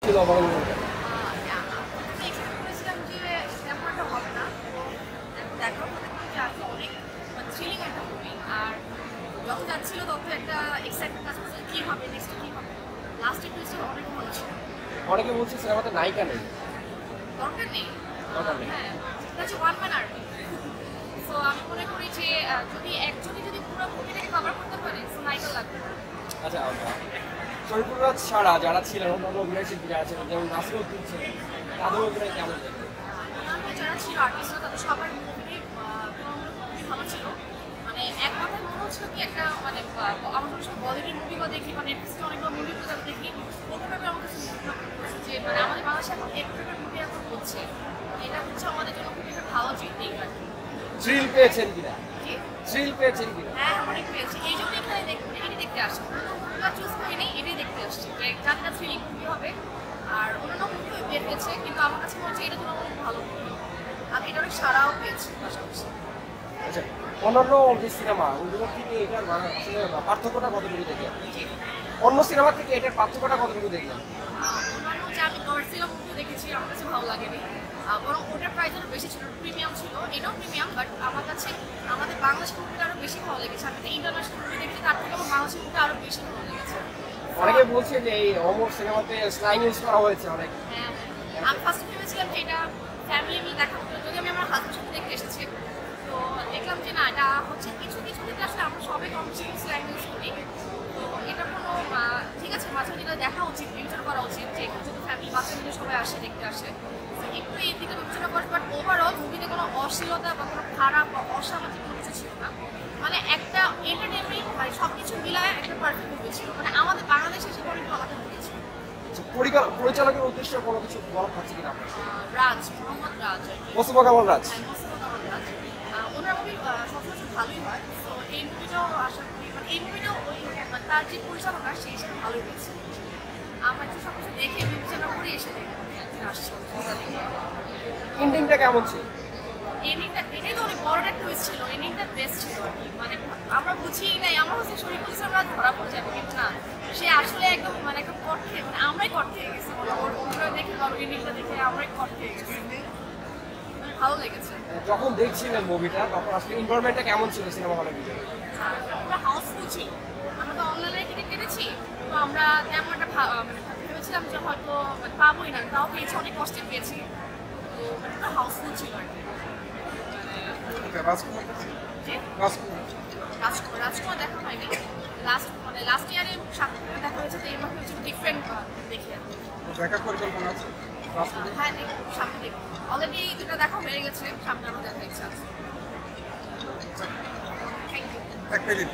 ছিল অবাক করেছিলাম যে তেমন একটা হবে না, দেখার মধ্যে যে আসলে অনেক থ্রিলিং একটা মুভি। আর যখন যাচ্ছিল তখন একটা এক্সাইটমেন্ট কাজ করছে কী হবে, নেক্সট কী হবে। লাস্টের টুইস্টে অনেক ভালো ছিল। অনেকে বলছে সিনেমাতে নায়িকা নেই, দরকার নেই। দরকার নেই। হ্যাঁ, এটা হচ্ছে ওয়ান ম্যান আর্মি। সো আমি মনে করি যে যদি একজনই যদি পুরো মুভিটাকে কভার করতে পারে সো নায়িকা লাগবে না। আচ্ছা শরীফুল রাজ ছাড়া যারা ছিলেন অন্যান্য অভিনয় শিল্পী যারা ছিলেন যেমন নাসিরউদ্দিন ছিলেন তাদের অভিনয় কেমন দেখলেন? অন্যান্য যারা ছিল আর্টিস্টরা তাদের সবার মুভি খুবই ভালো ছিল। মানে এক কথায় মনে হচ্ছিল কি একটা মানে আমরা সব বলিউড মুভিগুলো দেখি, মানে অনেকগুলো মুভিগুলো যারা দেখি ওইভাবে আমার কাছে যে মানে আমাদের বাংলাদেশে এখন এক প্রকার মুভি এখন হচ্ছে, এটা হচ্ছে আমাদের জন্য খুবই একটা ভালো দিক আর কি। থ্রিল পেয়েছেন কিনা? জি? থ্রিল পেয়েছেন কিনা? হ্যাঁ, অনেক পেয়েছি। এই জন্য এখানে এটাই দেখতে আসছি, মুভিটা চুজ করিনি, এটাই দেখতে আসছি যে জানি না থ্রিলিং মুভি হবে। আর অন্যান্য মুভিও বের হয়েছে কিন্তু আমার কাছে মনে হচ্ছে এটা জন্য অনেক ভালো মুভি। আমি এটা অনেক সারাও পেয়েছি পাশাপাশি। আচ্ছা অন্যান্য যে সিনেমা ওইগুলোর থেকে এটার আসলে পার্থক্যটা কতটুকু দেখলেন? জি। অন্য সিনেমা থেকে এটার পার্থক্যটা কতটুকু দেখলেন? অন্যান্য যে আমি গডজিলা মুভি দেখেছি আমার কাছে ভালো লাগেনি, বরং ওটার প্রাইস আরও বেশি ছিল, প্রিমিয়াম ছিল। এটাও প্রিমিয়াম, বাট আমার কাছে আমাদের বাংলাদেশের মুভিটা আরও বেশি ভালো লেগেছে। আমি ইন্টারন্যাশনাল মুভি দেখেছি, তার থেকে আমার বাংলাদেশের মুভিটা আরও বেশি ভালো লেগেছে। অনেকে বলছে যে এই অমর সিনেমাতে স্লাইং ইউজ করা হয়েছে অনেক। হ্যাঁ, আমি ফার্স্টে ভেবেছিলাম যে এটা ফ্যামিলি মিলে দেখা হতো, যদি আমি আমার হাজবেন্ডের সাথে দেখতে এসেছি। তো দেখলাম যে না, এটা হচ্ছে কিছু কিছু ক্ষেত্রে আসলে আমরা সবাই কম বেশি স্ল্যাং ইউজ করি। তো এটা কোনো ঠিক আছে, মাঝে মাঝে এটা দেখা উচিত, বিবেচনা করা উচিত যে যদি ফ্যামিলি বাচ্চা মিলে সবাই আসে দেখতে আসে একটু এই দিকে বিবেচনা করে। বাট ওভারঅল মুভিতে কোনো অশ্লীলতা বা কোনো খারাপ বা অসামাজিক কোনো কিছু ছিল না। মানে একটা এন্টারটেনমেন্ট মানে সব কিছু মিলায় একটা পারফেক্ট মুভি ছিল। মানে আমাদের বাংলাদেশে এসে অনেক ভালো মুভি ছিল। পরিচালকের উদ্দেশ্যে কোনো কিছু বলা থাকছে কিনা আপনার? রাজ, মোহাম্মদ রাজ, মোস্তফা কামাল রাজ। রাজ ওনার মুভি সবসময় ভালোই হয়। তো এই মুভিটাও আশা করি মানে এই মুভিটাও ওই তার যে পরিচালনা সেই হিসেবে ভালোই হয়েছে। আমরা তো সব কিছু দেখে বিবেচনা করে এসে আসছি। এন্ডিংটা কেমন ছিল? এন্ডিংটা এটাই তো অনেক বড় একটা টুইস্ট ছিল, এন্ডিংটা বেস্ট ছিল আর কি। মানে আমরা বুঝিই নাই, আমার হচ্ছে শরীফুল ইসলাম ধরা পড়ে যাবে কিন্তু না, সে আসলে একদম মানে একটা কট খেয়ে মানে আমরাই কট খেয়ে গেছি। ওর অভিনয় দেখে বা এন্ডিংটা দেখে আমরাই কট খেয়ে গেছি। ভালো লেগেছে। যখন দেখছিলেন মুভিটা তখন আসলে এনভায়রনমেন্টটা কেমন ছিল সিনেমা হলের ভিতরে? আমরা হাউসফুল ছিল, আমরা তো অনলাইনে টিকিট কেটেছি। তো আমরা তেমন একটা মানে ভেবেছিলাম যে হয়তো পাবোই না, তাও পেয়েছি, অনেক কষ্টে পেয়েছি। তো একটা হাউসফুল ছিল আর কি। রাজকুমার দেখা হয়নি, লাস্ট ইয়ারে সাথে দেখা হয়েছে। তো এবার হচ্ছে ডিফারেন্ট দেখি আর কি। দেখা পরিকল্পনা আছে? হ্যাঁ, সামনে দেখি। অলরেডি দুটো দেখা হয়ে গেছে, সামনে আরও দেখা ইচ্ছা আছে। Thank you.